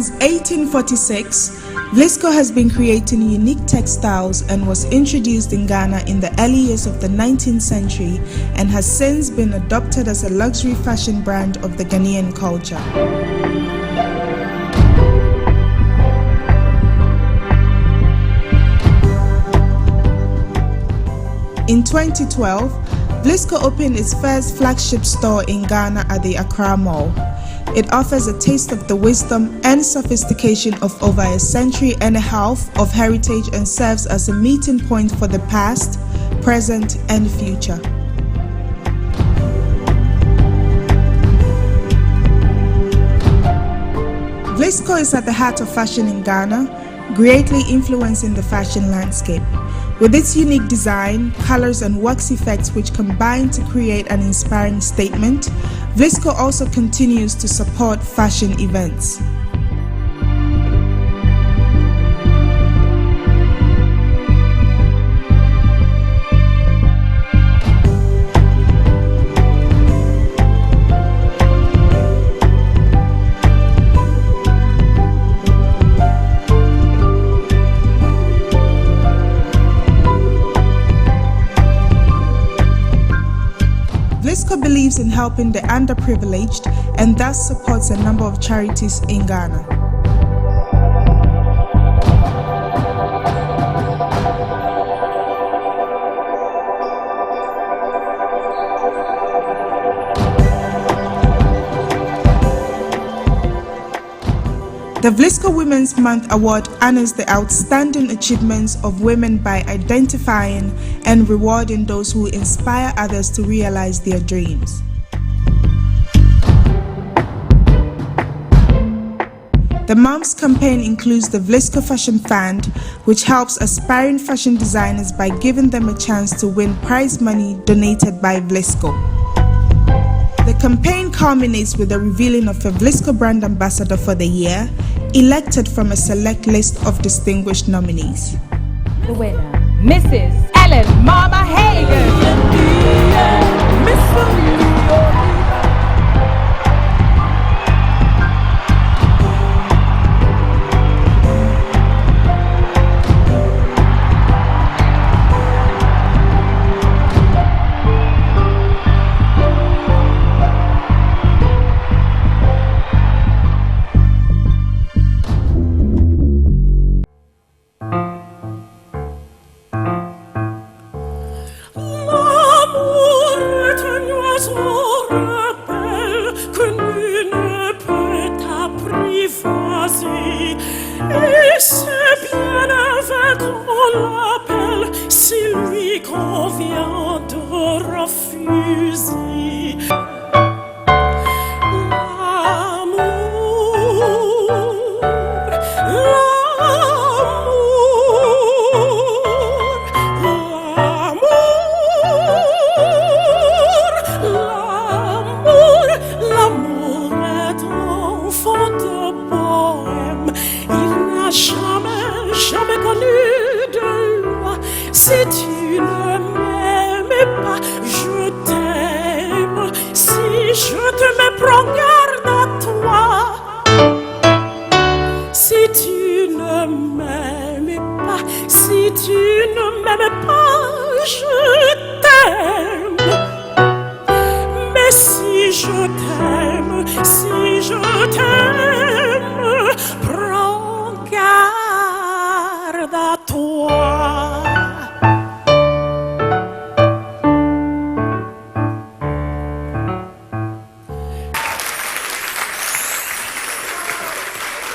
Since 1846, Vlisco has been creating unique textiles and was introduced in Ghana in the early years of the 19th century and has since been adopted as a luxury fashion brand of the Ghanaian culture. In 2012, Vlisco opened its first flagship store in Ghana at the Accra Mall. It offers a taste of the wisdom and sophistication of over a century and a half of heritage and serves as a meeting point for the past, present, and future. Vlisco is at the heart of fashion in Ghana, greatly influencing the fashion landscape. With its unique design, colors, and wax effects which combine to create an inspiring statement, Vlisco also continues to support fashion events. Vlisco believes in helping the underprivileged and thus supports a number of charities in Ghana. The Vlisco Women's Month Award honors the outstanding achievements of women by identifying and rewarding those who inspire others to realize their dreams. The Moms campaign includes the Vlisco Fashion Fund, which helps aspiring fashion designers by giving them a chance to win prize money donated by Vlisco. The campaign culminates with the revealing of a Vlisco brand ambassador for the year, elected from a select list of distinguished nominees. The winner, Mrs. Ellen Mama Hagen. Et c'est bien avec on l'appelle si lui convient de refuser. L'amour est enfant de bohème. Il n'a jamais connu de loi. Si tu ne m'aimes pas, je t'aime. Si je t'aime, prends garde à toi. Si tu ne m'aimes pas, si tu ne m'aimes pas, je t'aime. Mais si je t'aime, si je t'aime, prends garde à toi.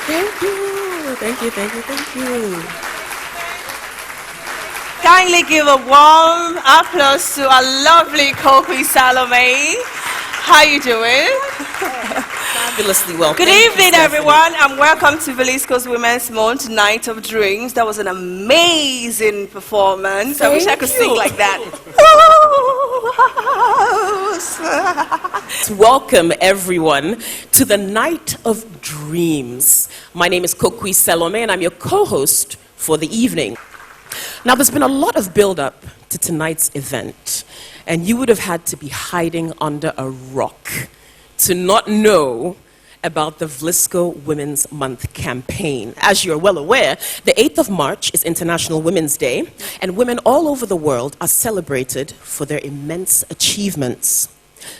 Thank you. Kindly give a warm applause to our lovely Kofi Salome. How you doing? Fabulously well. Good evening, everyone, and welcome to Vlisco's Women's Month Night of Dreams. That was an amazing performance. I wish I could sing like that. Welcome, everyone, to the Night of Dreams. My name is Kofi Salome, and I'm your co-host for the evening. Now, there's been a lot of build-up to tonight's event, and you would have had to be hiding under a rock to not know about the Vlisco Women's Month campaign. As you're well aware, the 8th of March is International Women's Day, and women all over the world are celebrated for their immense achievements.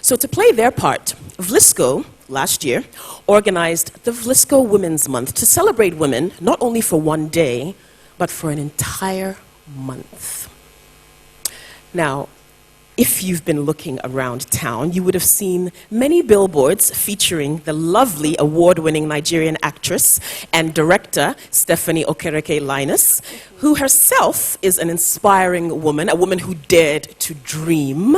So to play their part, Vlisco, last year, organized the Vlisco Women's Month to celebrate women not only for one day, but for an entire month. Now, if you've been looking around town, you would have seen many billboards featuring the lovely award-winning Nigerian actress and director, Stephanie Okereke-Linus, who herself is an inspiring woman, a woman who dared to dream.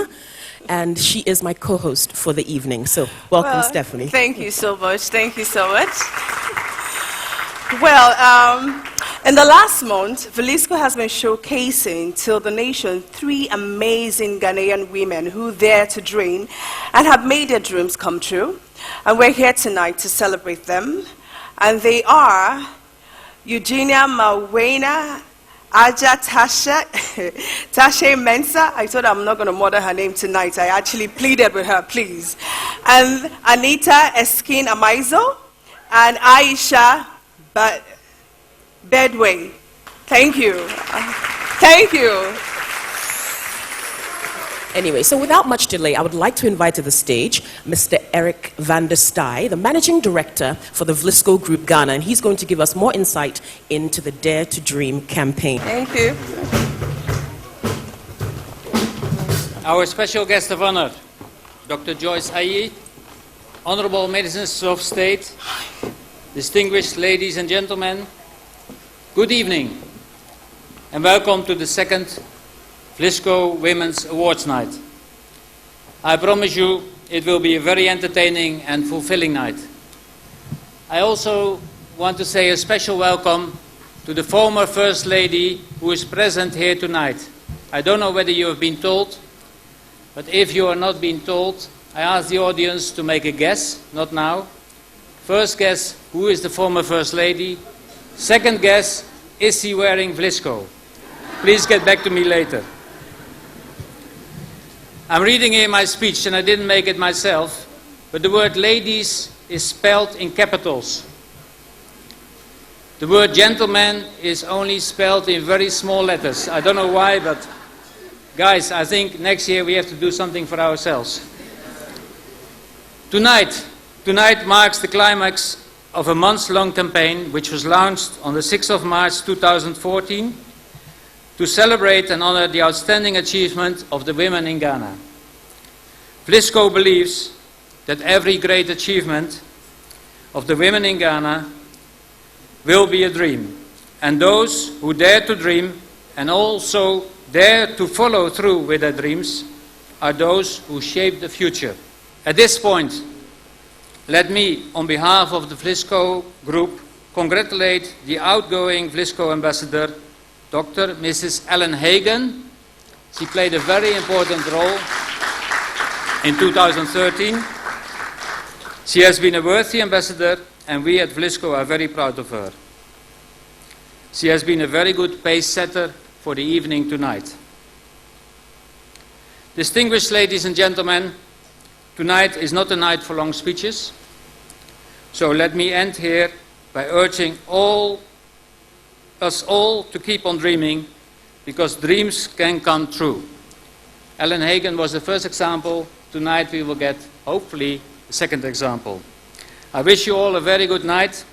And she is my co-host for the evening. So welcome, Stephanie. Thank you so much. Thank you so much. Well, in the last month, Vlisco has been showcasing to the nation 3 amazing Ghanaian women who dare to dream and have made their dreams come true. And we're here tonight to celebrate them. And they are Eugenia Mawena, Aja Tashe Mensa. I thought I'm not going to murder her name tonight. I actually pleaded with her, please. And Anita Eskin Amaizo and Aisha Bedway. Thank you. Thank you. Anyway, so without much delay, I would like to invite to the stage Mr. Eric van der Staaij, the Managing Director for the Vlisco Group Ghana, and he's going to give us more insight into the Dare to Dream campaign. Thank you. Our special guest of honor, Dr. Joyce Ayi, Honorable Ministers of State, distinguished ladies and gentlemen, good evening and welcome to the second Vlisco Women's Awards Night. I promise you it will be a very entertaining and fulfilling night. I also want to say a special welcome to the former First Lady who is present here tonight. I don't know whether you have been told, but if you are not being told, I ask the audience to make a guess, not now. First guess, who is the former First Lady? Second guess, is she wearing Vlisco? Please get back to me later. I'm reading here my speech, and I didn't make it myself, but the word ladies is spelled in capitals. The word gentleman is only spelled in very small letters. I don't know why, but guys, I think next year we have to do something for ourselves. Tonight marks the climax of a months-long campaign which was launched on the 6th of March 2014 to celebrate and honor the outstanding achievement of the women in Ghana. Vlisco believes that every great achievement of the women in Ghana will be a dream, and those who dare to dream and also dare to follow through with their dreams are those who shape the future. At this point, let me, on behalf of the Vlisco Group, congratulate the outgoing Vlisco ambassador, Dr. Mrs. Ellen Hagen. She played a very important role in 2013. She has been a worthy ambassador, and we at Vlisco are very proud of her. She has been a very good pace setter for the evening tonight. Distinguished ladies and gentlemen, tonight is not a night for long speeches, so let me end here by urging us all to keep on dreaming, because dreams can come true. Ellen Hagen was the first example. Tonight we will get, hopefully, the second example. I wish you all a very good night.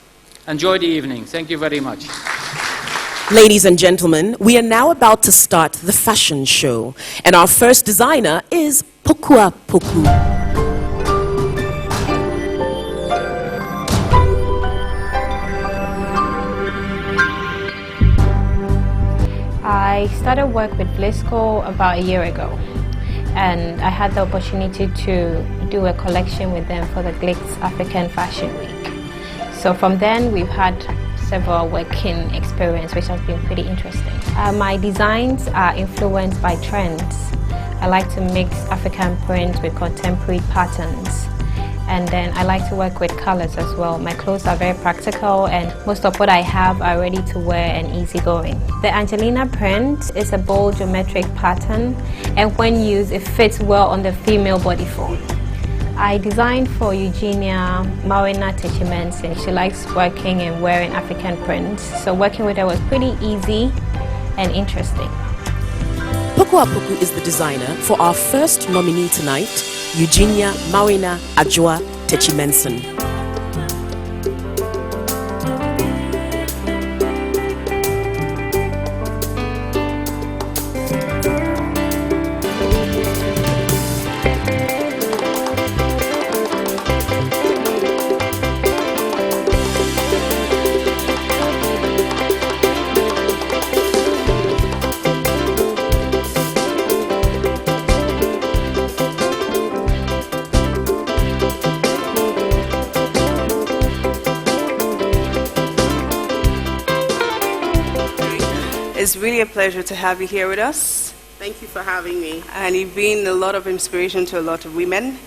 Enjoy the evening. Thank you very much. Ladies and gentlemen, we are now about to start the fashion show, and our first designer is Pokua Poku. I started work with Vlisco about a year ago, and I had the opportunity to do a collection with them for the Glitz African Fashion Week. So from then we've had several working experience, which has been pretty interesting. My designs are influenced by trends. I like to mix African print with contemporary patterns. And then I like to work with colors as well. My clothes are very practical, and most of what I have are ready to wear and easygoing. The Angelina print is a bold geometric pattern, and when used, it fits well on the female body form. I designed for Eugenia Mawena Techimensin. She likes working and wearing African prints, so working with her was pretty easy and interesting. Poku Apoku is the designer for our first nominee tonight, Eugenia Mawena Ajua Techimensin. It's really a pleasure to have you here with us. Thank you for having me. And you've been a lot of inspiration to a lot of women.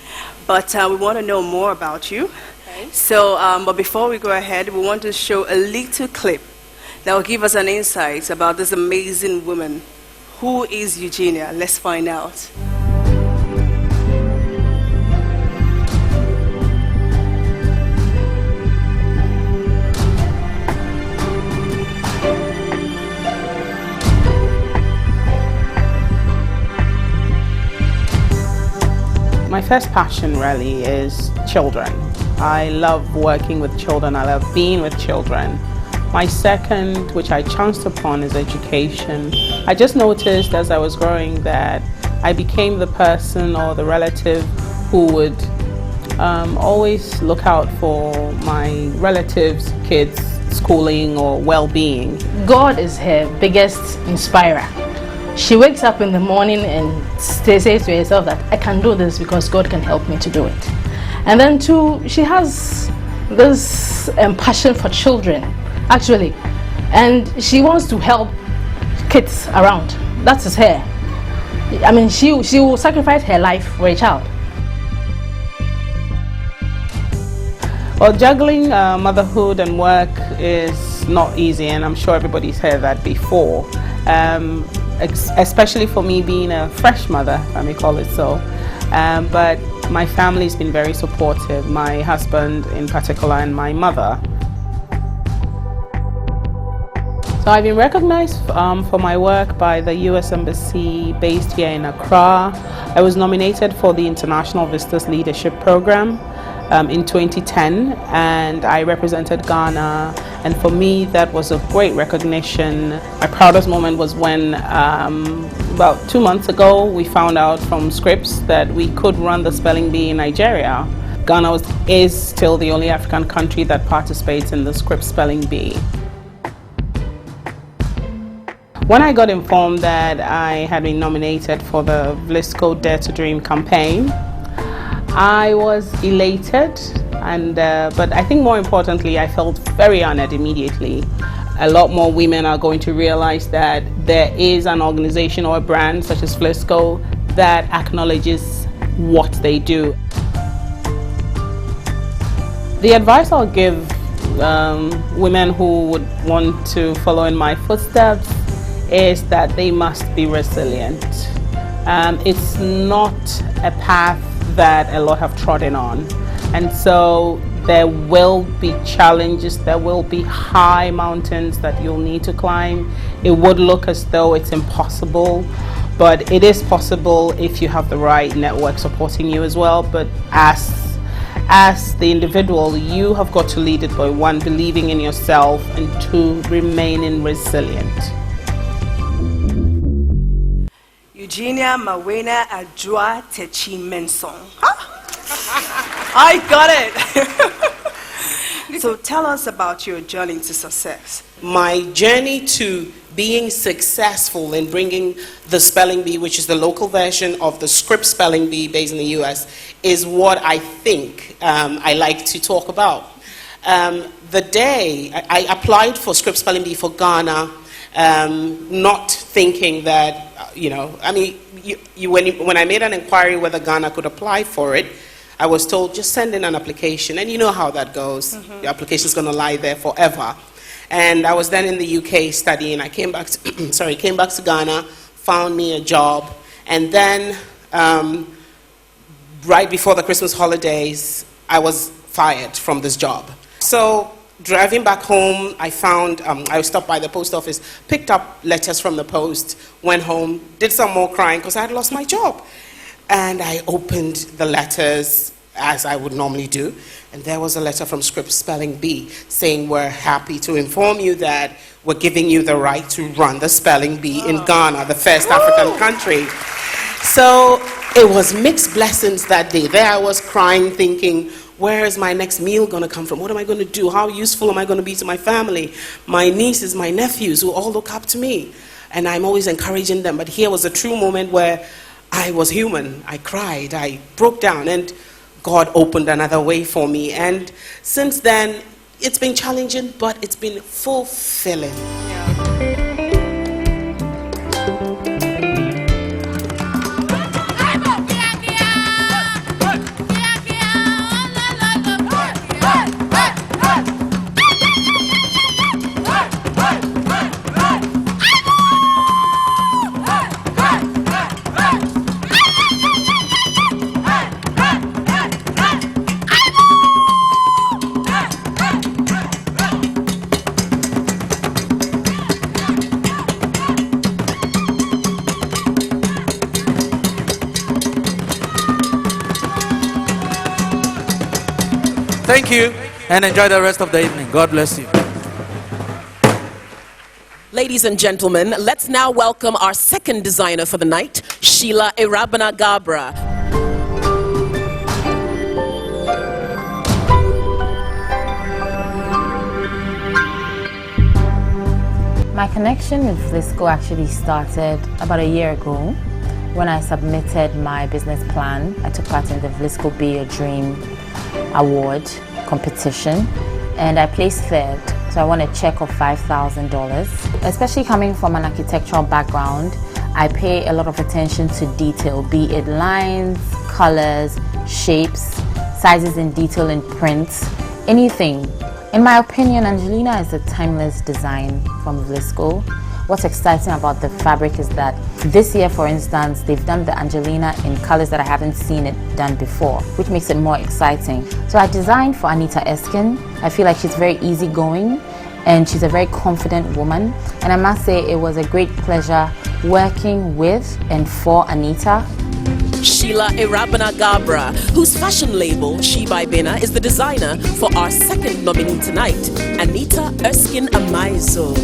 But we want to know more about you. Okay. So, but before we go ahead, we want to show a little clip that will give us an insight about this amazing woman. Who is Eugenia? Let's find out. My first passion really is children. I love working with children. I love being with children. My second, which I chanced upon, is education. I just noticed as I was growing that I became the person or the relative who would always look out for my relatives' kids' schooling or well-being. God is her biggest inspirer. She wakes up in the morning and says to herself that I can do this because God can help me to do it. And then two, she has this passion for children, actually, and she wants to help kids around. That is her. I mean, she will sacrifice her life for a child. Well, juggling motherhood and work is not easy, and I'm sure everybody's heard that before. Especially for me being a fresh mother, if I may call it so. But my family's been very supportive, my husband in particular and my mother. So I've been recognized for my work by the US Embassy based here in Accra. I was nominated for the International Visitors Leadership Program in 2010, and I represented Ghana, and for me that was a great recognition. My proudest moment was when about 2 months ago we found out from Scripps that we could run the spelling bee in Nigeria. Ghana is still the only African country that participates in the Scripps spelling bee. When I got informed that I had been nominated for the Vlisco Dare to Dream campaign, I was elated, but I think more importantly, I felt very honored immediately. A lot more women are going to realize that there is an organization or a brand such as Vlisco that acknowledges what they do. The advice I'll give women who would want to follow in my footsteps is that they must be resilient. It's not a path that a lot have trodden on, and so there will be challenges, there will be high mountains that you'll need to climb. It would look as though it's impossible, but it is possible if you have the right network supporting you as well. But as the individual, you have got to lead it by one, believing in yourself, and two, remaining resilient. Eugenia Mawena Ajua Techimensin. I got it. So tell us about your journey to success. My journey to being successful in bringing the spelling bee, which is the local version of the Scripps spelling bee based in the US, is what I think I like to talk about. The day I applied for Scripps spelling bee for Ghana, not thinking that, when I made an inquiry whether Ghana could apply for it, I was told just send in an application, and you know how that goes. Mm-hmm. The application's going to lie there forever. And I was then in the UK studying. I came back to Ghana, found me a job, and then right before the Christmas holidays, I was fired from this job. So driving back home, I found, I stopped by the post office, picked up letters from the post, went home, did some more crying because I had lost my job. And I opened the letters as I would normally do, and there was a letter from Script Spelling Bee saying, we're happy to inform you that we're giving you the right to run the Spelling Bee in Ghana, the first African country. So it was mixed blessings that day. There I was crying, thinking, where is my next meal going to come from? What am I going to do? How useful am I going to be to my family? My nieces, my nephews, who all look up to me. And I'm always encouraging them. But here was a true moment where I was human. I cried. I broke down. And God opened another way for me. And since then, it's been challenging, but it's been fulfilling. Thank you, and enjoy the rest of the evening. God bless you. Ladies and gentlemen, let's now welcome our second designer for the night, Sheila Irabana Gabra. My connection with Vlisco actually started about a year ago when I submitted my business plan. I took part in the Vlisco Be Your Dream Award competition and I placed third, so I won a check of $5,000. Especially coming from an architectural background, I pay a lot of attention to detail, be it lines, colors, shapes, sizes in detail in prints, anything. In my opinion, Angelina is a timeless design from Vlisco. What's exciting about the fabric is that this year, for instance, they've done the Angelina in colors that I haven't seen it done before, which makes it more exciting. So I designed for Anita Erskine. I feel like she's very easygoing and she's a very confident woman. And I must say it was a great pleasure working with and for Anita. Sheila Irabana Gabra, whose fashion label, She by Bena, is the designer for our second nominee tonight, Anita Erskine Amaizo.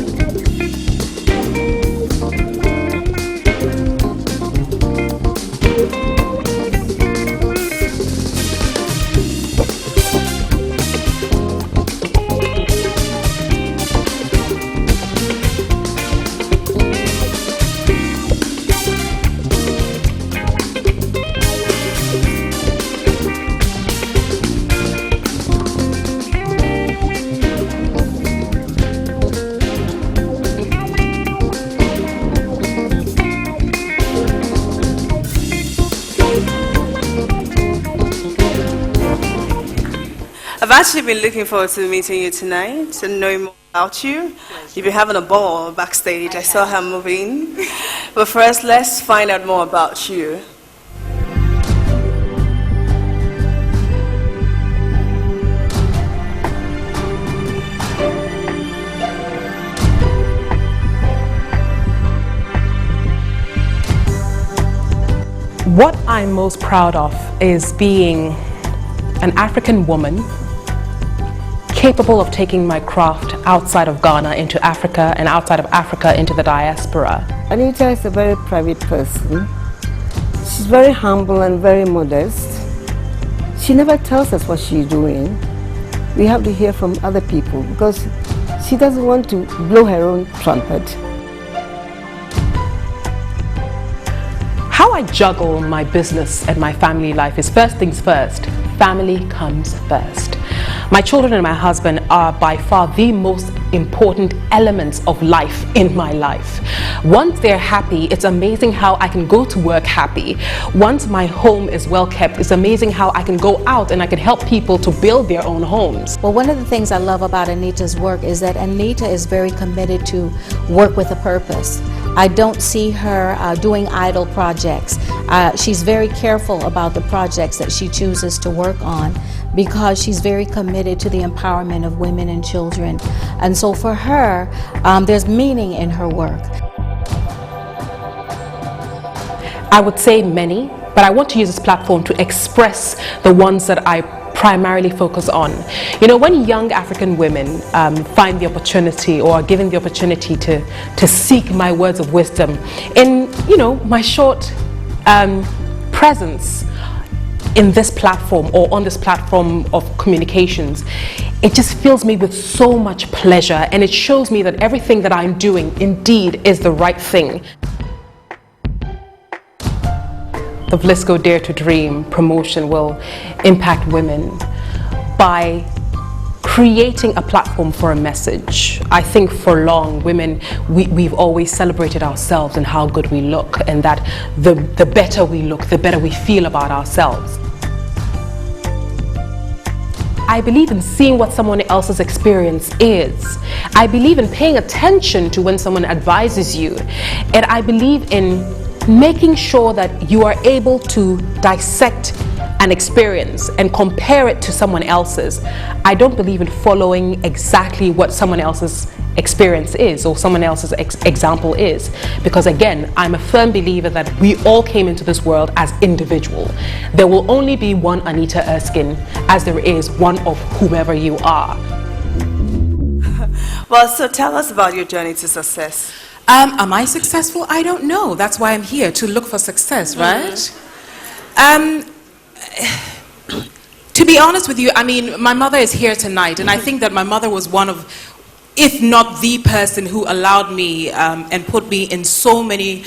I've actually been looking forward to meeting you tonight and knowing more about you. You've been having a ball backstage. I saw her moving. But first, let's find out more about you. What I'm most proud of is being an African woman capable of taking my craft outside of Ghana into Africa and outside of Africa into the diaspora. Anita is a very private person. She's very humble and very modest. She never tells us what she's doing. We have to hear from other people because she doesn't want to blow her own trumpet. How I juggle my business and my family life is first things first. Family comes first. My children and my husband are by far the most important elements of life in my life. Once they're happy, it's amazing how I can go to work happy. Once my home is well kept, it's amazing how I can go out and I can help people to build their own homes. Well, one of the things I love about Anita's work is that Anita is very committed to work with a purpose. I don't see her doing idle projects. She's very careful about the projects that she chooses to work on because she's very committed to the empowerment of women and children. And so for her, there's meaning in her work. I would say many, but I want to use this platform to express the ones that I primarily focus on. You know, when young African women find the opportunity or are given the opportunity to seek my words of wisdom in, you know, my short presence in this platform or on this platform of communications, it just fills me with so much pleasure, and it shows me that everything that I'm doing indeed is the right thing. The Vlisco Dare to Dream promotion will impact women by creating a platform for a message. I think for long, women, we've always celebrated ourselves and how good we look, and that the better we look, the better we feel about ourselves. I believe in seeing what someone else's experience is. I believe in paying attention to when someone advises you, and I believe in making sure that you are able to dissect an experience and compare it to someone else's. I don't believe in following exactly what someone else's experience is or someone else's example is, because again, I'm a firm believer that we all came into this world as individual. There will only be one Anita Erskine as there is one of whomever you are. Well, so tell us about your journey to success. Am I successful? I don't know. That's why I'm here, to look for success, right? To be honest with you, I mean, my mother is here tonight, and I think that my mother was one of, if not the person who allowed me and put me in so many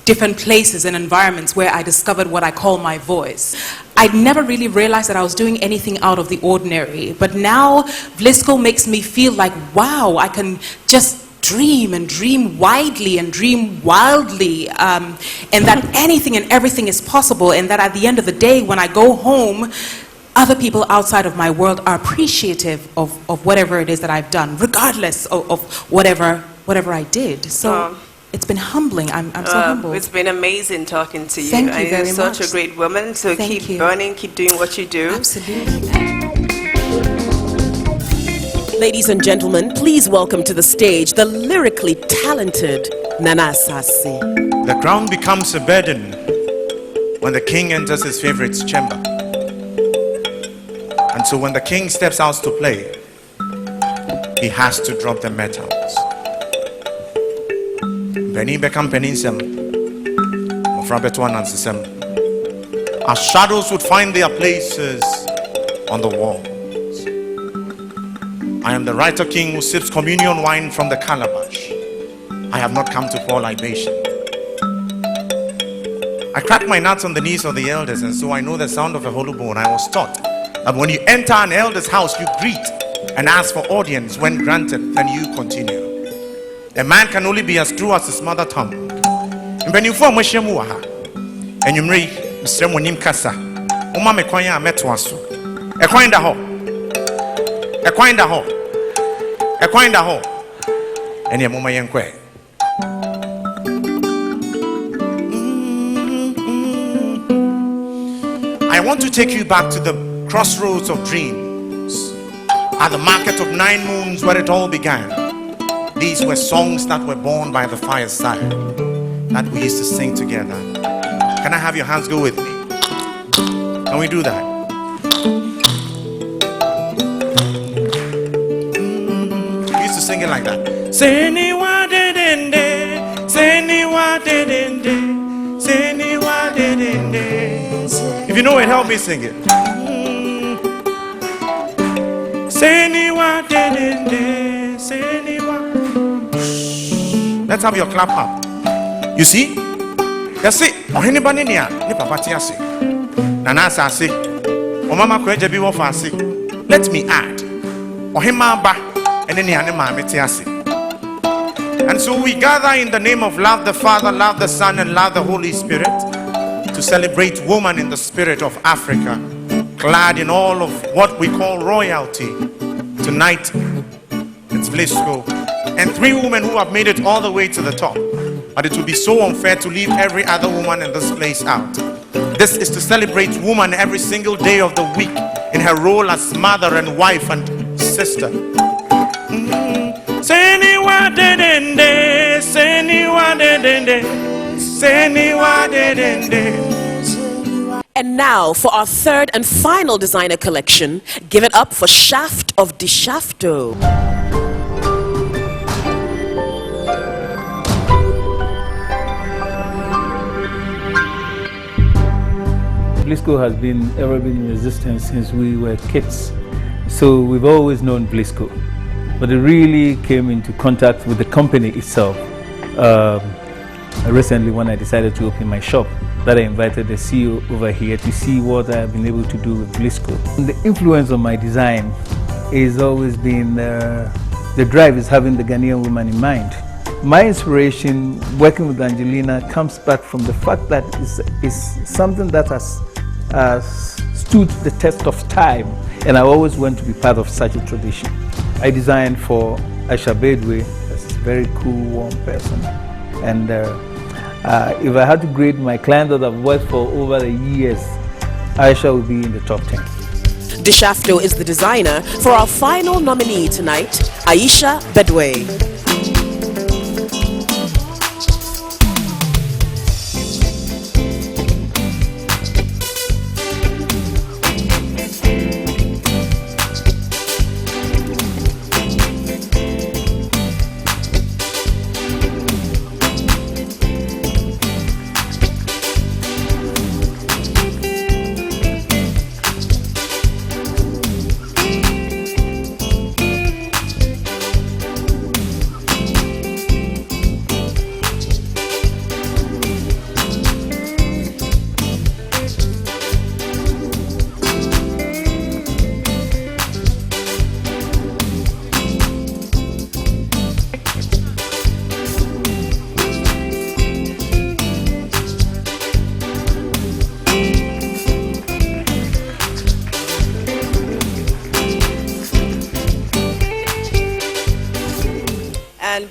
different places and environments where I discovered what I call my voice. I never really realized that I was doing anything out of the ordinary, but now Vlisco makes me feel like, wow, I can just dream and dream widely and dream wildly, and that anything and everything is possible, and that at the end of the day, when I go home, other people outside of my world are appreciative of whatever it is that I've done, regardless of whatever I did. So it's been humbling. I'm so humbled. It's been amazing talking to you. Thank you very You're such a great woman. So keep burning, keep doing what you do. Absolutely. Ladies and gentlemen, please welcome to the stage the lyrically talented Nana Sasi. The crown becomes a burden when the king enters his favorite's chamber. And so when the king steps out to play, he has to drop the metals. Penny become peninsem, Mofrabetuan and Sisem. As shadows would find their places on the walls. I am the writer king who sips communion wine from the calabash. I have not come to pour libation. I crack my nuts on the knees of the elders, and so I know the sound of a hollow bone. I was taught that when you enter an elder's house, you greet and ask for audience. When granted, then you continue. A man can only be as true as his mother tongue. And you form and you marry Mr. Monim Kasa. Uma me kwanya metwaso. E kwanda ho. E kwanda ho. E kwanda ho. And ya mama yenkwe. I want to take you back to the crossroads of dreams, at the market of 9 moons where it all began. These were songs that were born by the fireside that we used to sing together. Can I have your hands go with me? Can we do that? We used to sing it like that. If you know it, help me sing it. Let's have your clap up. You see? That's it. Oh, anybody near? Nana Sasi. Oh, Mama Kwejabi Wafasi. Let me add. Oh, Himaba. And then and so we gather in the name of love the Father, love the Son, and love the Holy Spirit to celebrate woman in the spirit of Africa, clad in all of what we call royalty. Tonight, it's Vlisco and 3 women who have made it all the way to the top. but it would be so unfair to leave every other woman in this place out. This is to celebrate woman every single day of the week in her role as mother and wife and sister. And now for our third and final designer collection, give it up for Shaft of De Shafto. Vlisco has ever been in existence since we were kids, so we've always known Vlisco. But it really came into contact with the company itself recently when I decided to open my shop, that I invited the CEO over here to see what I've been able to do with Vlisco. The influence of my design has always been the drive is having the Ghanaian woman in mind. My inspiration working with Angelina comes back from the fact that it's something that has stood the test of time, and I always want to be part of such a tradition. I designed for Aisha Bedwe, that's a very cool, warm person. And if I had to grade my client that I've worked for over the years, Aisha will be in the top 10. De Shafto is the designer for our final nominee tonight, Aisha Bedwe.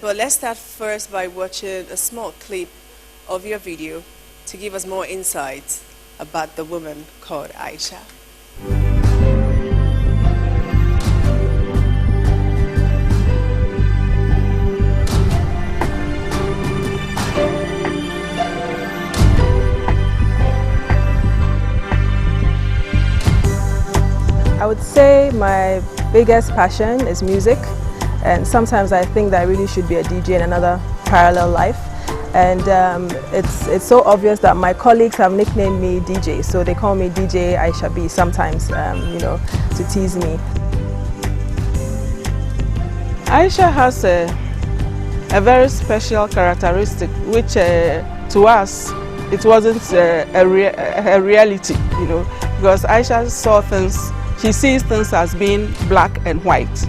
But let's start first by watching a small clip of your video to give us more insights about the woman called Aisha. I would say my biggest passion is music. And sometimes I think that I really should be a DJ in another parallel life. And it's so obvious that my colleagues have nicknamed me DJ. So they call me DJ Aisha B sometimes, you know, to tease me. Aisha has a very special characteristic, which to us, it wasn't a reality, you know, because Aisha saw things, she sees things as being black and white.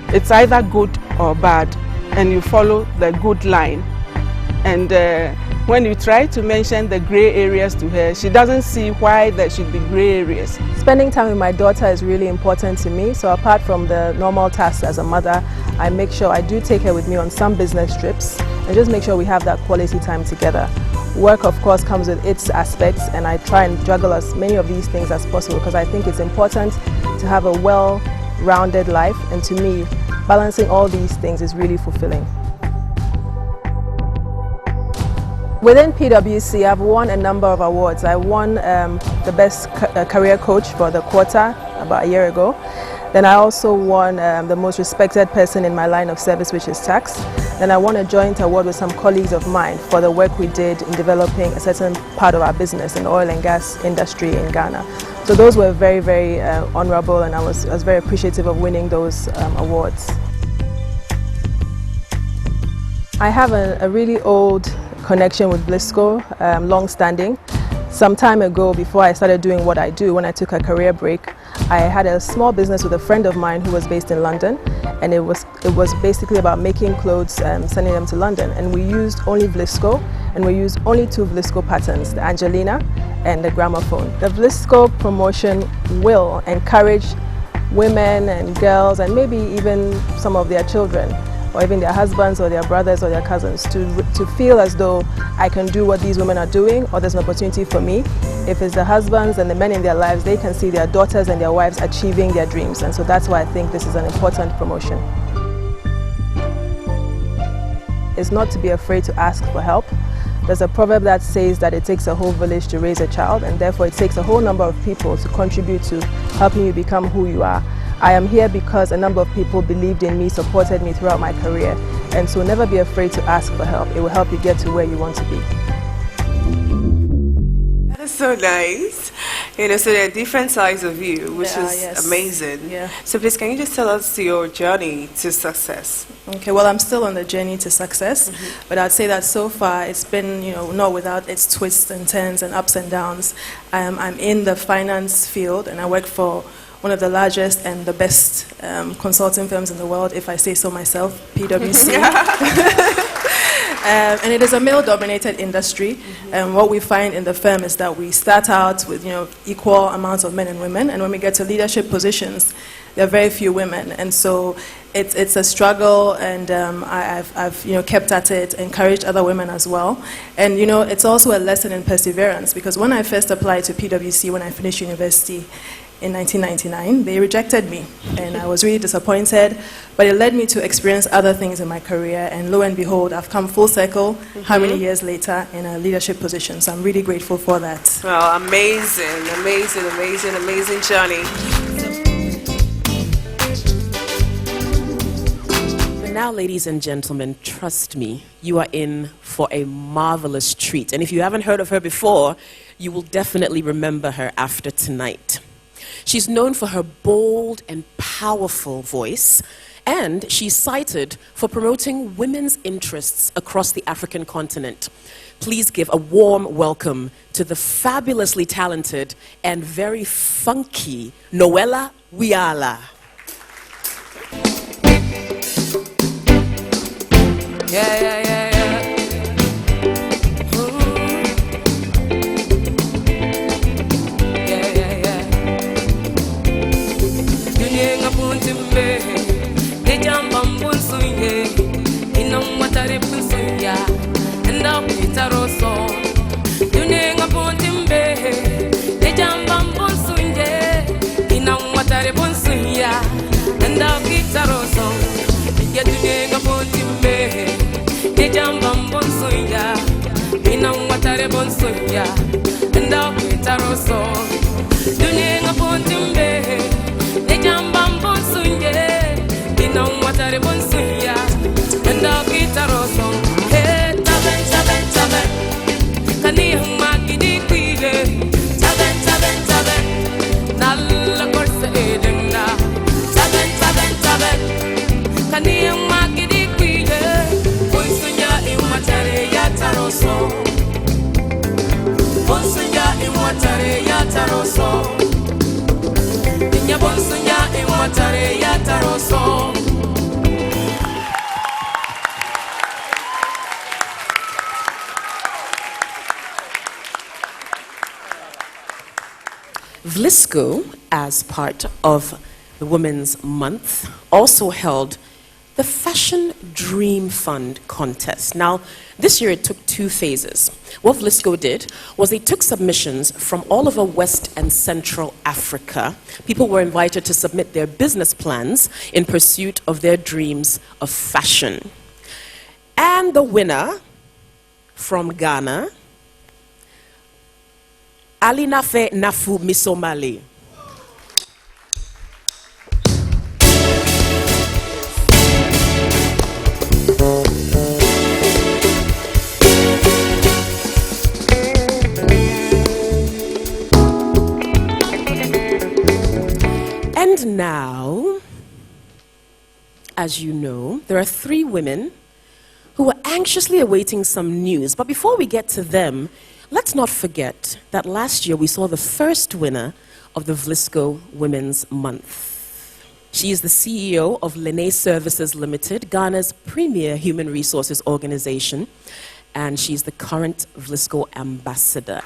It's either good or bad, and you follow the good line. And when you try to mention the gray areas to her, she doesn't see why there should be gray areas. Spending time with my daughter is really important to me. So apart from the normal tasks as a mother, I make sure I do take her with me on some business trips and just make sure we have that quality time together. Work, of course, comes with its aspects, and I try and juggle as many of these things as possible because I think it's important to have a well-rounded life, and to me, balancing all these things is really fulfilling. Within PwC, I've won a number of awards. I won the Best Career Coach for the quarter about a year ago. Then I also won the Most Respected Person in my line of service, which is tax. Then I won a joint award with some colleagues of mine for the work we did in developing a certain part of our business in the oil and gas industry in Ghana. So those were very, very honorable, and I was very appreciative of winning those awards. I have a really old connection with Vlisco, long-standing. Some time ago, before I started doing what I do, when I took a career break, I had a small business with a friend of mine who was based in London, and it was basically about making clothes, sending them to London. And we used only Vlisco, and we used only 2 Vlisco patterns, the Angelina and the Gramophone. The Vlisco promotion will encourage women and girls, and maybe even some of their children, or even their husbands or their brothers or their cousins to feel as though I can do what these women are doing, or there's an opportunity for me. If it's the husbands and the men in their lives, they can see their daughters and their wives achieving their dreams. And so that's why I think this is an important promotion. It's not to be afraid to ask for help. There's a proverb that says that it takes a whole village to raise a child, and therefore it takes a whole number of people to contribute to helping you become who you are. I am here because a number of people believed in me, supported me throughout my career, and so never be afraid to ask for help. It will help you get to where you want to be. That is so nice. You know, so there are different sides of you, which is yes. amazing. Yeah. So please, can you just tell us your journey to success? Okay, well, I'm still on the journey to success, but I'd say that so far it's been, not without its twists and turns and ups and downs. I'm in the finance field, and I work for one of the largest and the best consulting firms in the world, if I say so myself, PwC. And it is a male-dominated industry, and what we find in the firm is that we start out with equal amounts of men and women, and when we get to leadership positions, there are very few women, and so it's a struggle, and I've kept at it, encouraged other women as well, and it's also a lesson in perseverance, because when I first applied to PwC when I finished university in 1999, they rejected me, and I was really disappointed, but it led me to experience other things in my career, and lo and behold, I've come full circle how many years later in a leadership position, so I'm really grateful for that. Well, amazing, amazing, amazing, amazing journey. But now, ladies and gentlemen, trust me, you are in for a marvelous treat. And if you haven't heard of her before, you will definitely remember her after tonight. She's known for her bold and powerful voice, and she's cited for promoting women's interests across the African continent. Please give a warm welcome to the fabulously talented and very funky Noella Wiala. Yeah, yeah, yeah, yeah. Vlisco, as part of the Women's Month, also held the Fashion Dream Fund contest. Now, this year it took two phases. What Vlisco did was they took submissions from all over West and Central Africa. People were invited to submit their business plans in pursuit of their dreams of fashion. And the winner from Ghana, Alinafe Nafu Misomali. And now, as you know, there are three women who are anxiously awaiting some news. But before we get to them, let's not forget that last year we saw the first winner of the Vlisco Women's Month. She is the CEO of Lene Services Limited, Ghana's premier human resources organization, and she's the current Vlisco ambassador,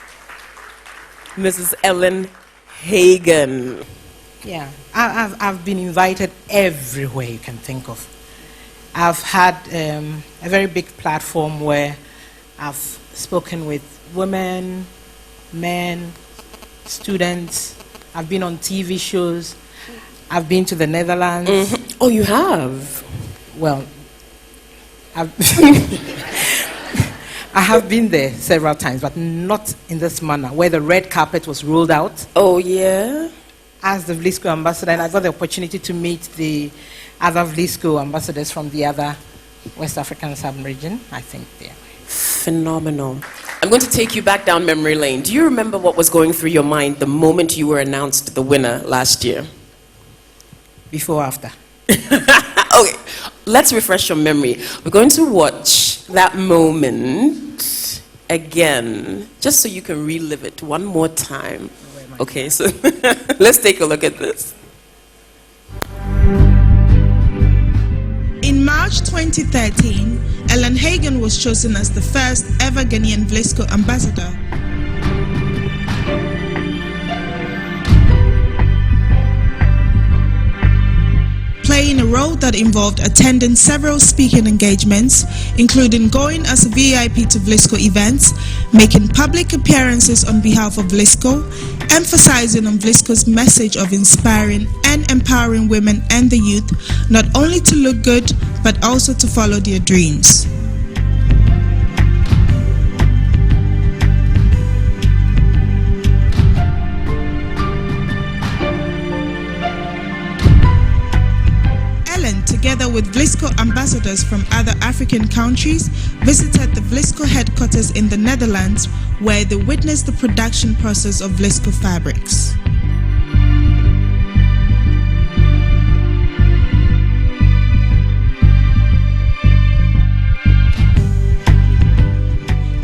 Mrs. Ellen Hagen. Yeah, I've been invited everywhere you can think of. I've had a very big platform where I've spoken with women, men, students. I've been on TV shows. I've been to the Netherlands. Mm-hmm. Oh, you have? Well, I have been there several times, but not in this manner, where the red carpet was rolled out. Oh, yeah? As the Vlisco ambassador, and I got the opportunity to meet the other Vlisco ambassadors from the other West African sub-region, I think. Yeah. Phenomenal. I'm going to take you back down memory lane. Do you remember what was going through your mind the moment you were announced the winner last year? Before or after? Okay, let's refresh your memory. We're going to watch that moment again, just so you can relive it one more time. Okay, so let's take a look at this. In March 2013, Ellen Hagen was chosen as the first ever Ghanaian Vlisco ambassador. Playing a role that involved attending several speaking engagements, including going as a VIP to Vlisco events, making public appearances on behalf of Vlisco, emphasizing on Vlisco's message of inspiring and empowering women and the youth, not only to look good, but also to follow their dreams. Together with Vlisco ambassadors from other African countries, visited the Vlisco headquarters in the Netherlands, where they witnessed the production process of Vlisco fabrics.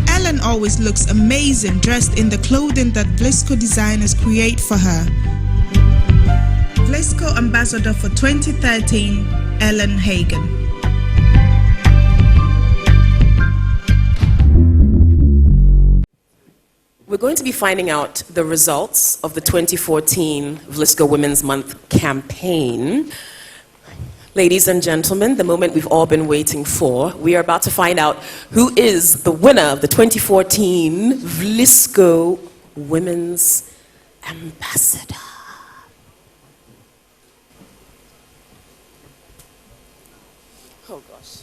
Ellen always looks amazing dressed in the clothing that Vlisco designers create for her. Vlisco Ambassador for 2013, Ellen Hagen. We're going to be finding out the results of the 2014 Vlisco Women's Month campaign. Ladies and gentlemen, the moment we've all been waiting for, we are about to find out who is the winner of the 2014 Vlisco Women's Ambassador. Oh gosh.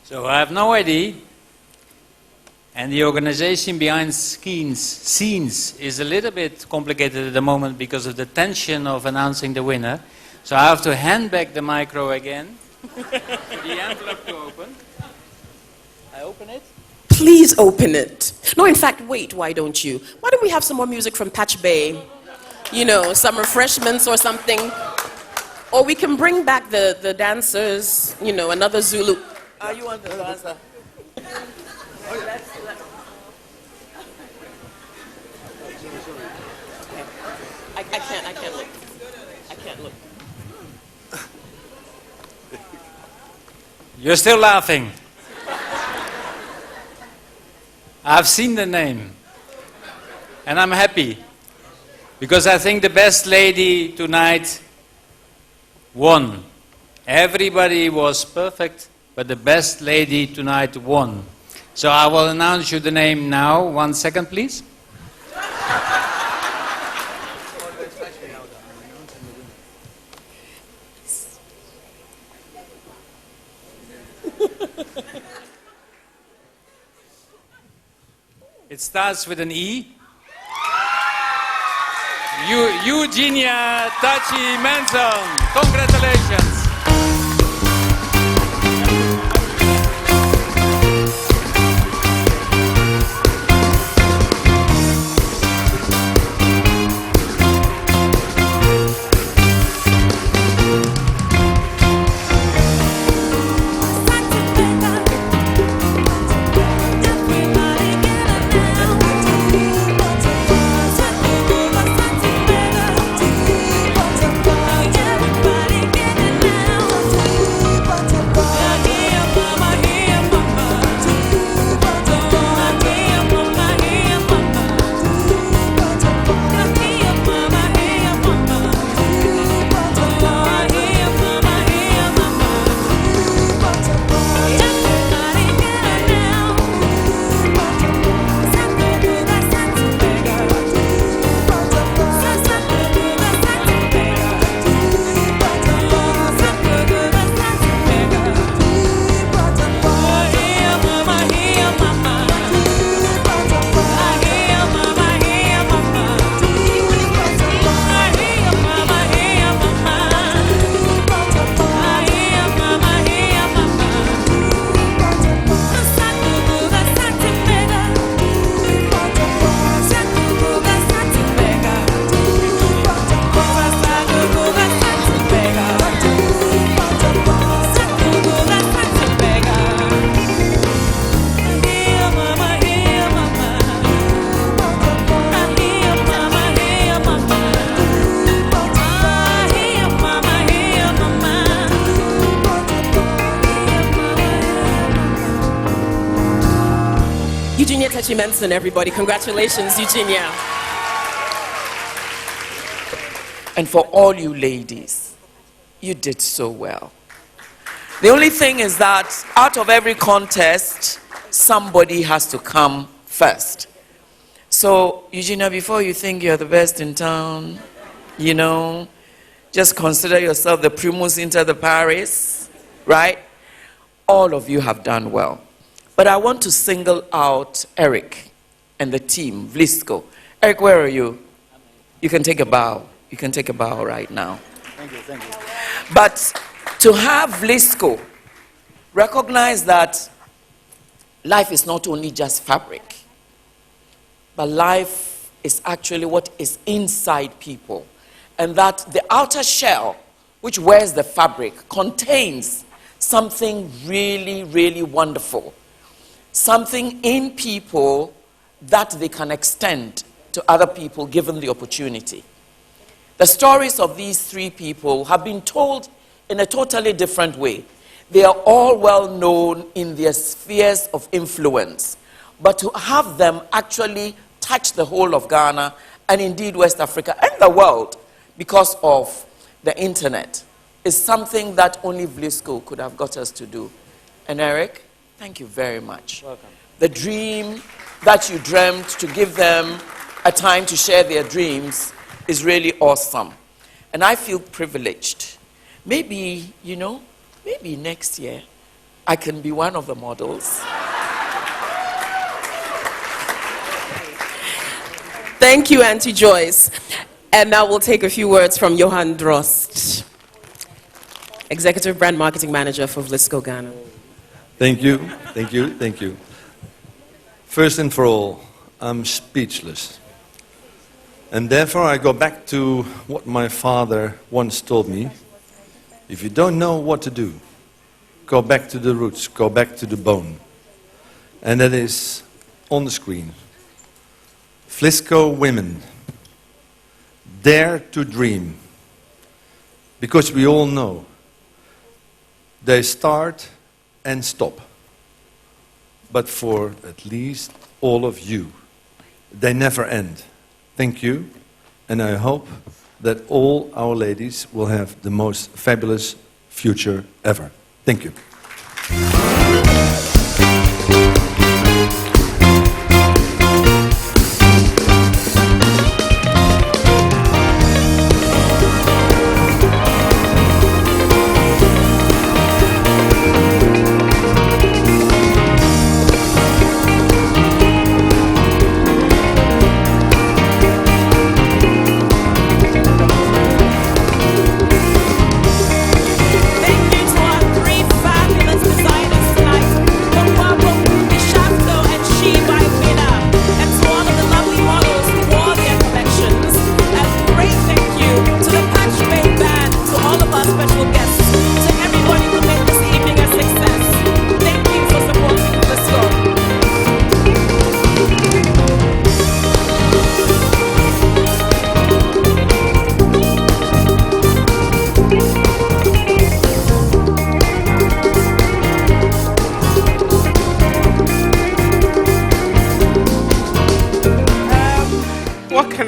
So I have no ID, and the organization behind scenes is a little bit complicated at the moment because of the tension of announcing the winner. So I have to hand back the micro again. The envelope to open. I open it. Please open it. No, in fact, wait, why don't you? Why don't we have some more music from Patch Bay? You know, some refreshments or something. Or we can bring back the dancers, you know, another Zulu. You want the dancer? I can't look. I can't look. You're still laughing. I've seen the name. And I'm happy. Because I think the best lady tonight won. Everybody was perfect, but the best lady tonight won. So I will announce you the name now. 1 second, please. It starts with an E. Eugenia Tachi Manson. Congratulations. Everybody get it now. Reggie Menson, everybody. Congratulations, Eugenia. And for all you ladies, you did so well. The only thing is that out of every contest, somebody has to come first. So, Eugenia, before you think you're the best in town, you know, just consider yourself the primus inter the pares, right? All of you have done well. But I want to single out Eric and the team, Vlisco. Eric, where are you? You can take a bow. You can take a bow right now. Thank you, thank you. But to have Vlisco recognize that life is not only just fabric, but life is actually what is inside people. And that the outer shell, which wears the fabric, contains something really, really wonderful. Something in people that they can extend to other people given the opportunity. The stories of these three people have been told in a totally different way. They are all well known in their spheres of influence. But to have them actually touch the whole of Ghana and indeed West Africa and the world because of the internet is something that only Vlisco could have got us to do. And Eric, thank you very much. Welcome. The dream that you dreamt to give them a time to share their dreams is really awesome. And I feel privileged. Maybe, you know, maybe next year I can be one of the models. Thank you, Auntie Joyce. And now we'll take a few words from Johan Drost, Executive Brand Marketing Manager for Vlisco Ghana. Thank you, thank you, thank you. First and for all, I'm speechless. And therefore I go back to what my father once told me. If you don't know what to do, go back to the roots, go back to the bone. And that is on the screen. Vlisco women, dare to dream. Because we all know they start and stop. But for at least all of you, they never end. Thank you, and I hope that all our ladies will have the most fabulous future ever. Thank you.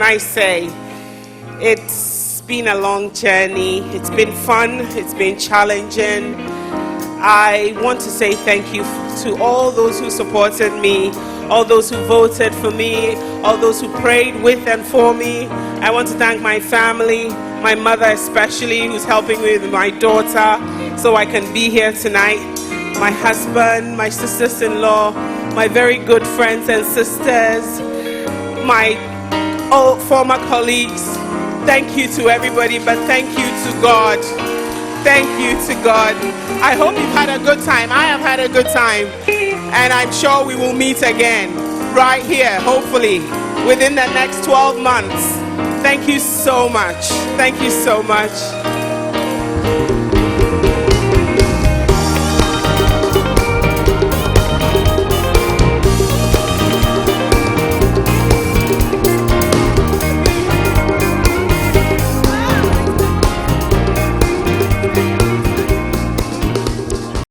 I say? It's been a long journey. It's been fun. It's been challenging. I want to say thank you to all those who supported me, all those who voted for me, all those who prayed with and for me. I want to thank my family, my mother especially, who's helping me with my daughter so I can be here tonight, my husband, my sisters-in-law, my very good friends and sisters, my old former colleagues. Thank you to everybody, but thank you to God. Thank you to God. I hope you've had a good time. I have had a good time. And I'm sure we will meet again right here, hopefully, within the next 12 months. Thank you so much. Thank you so much.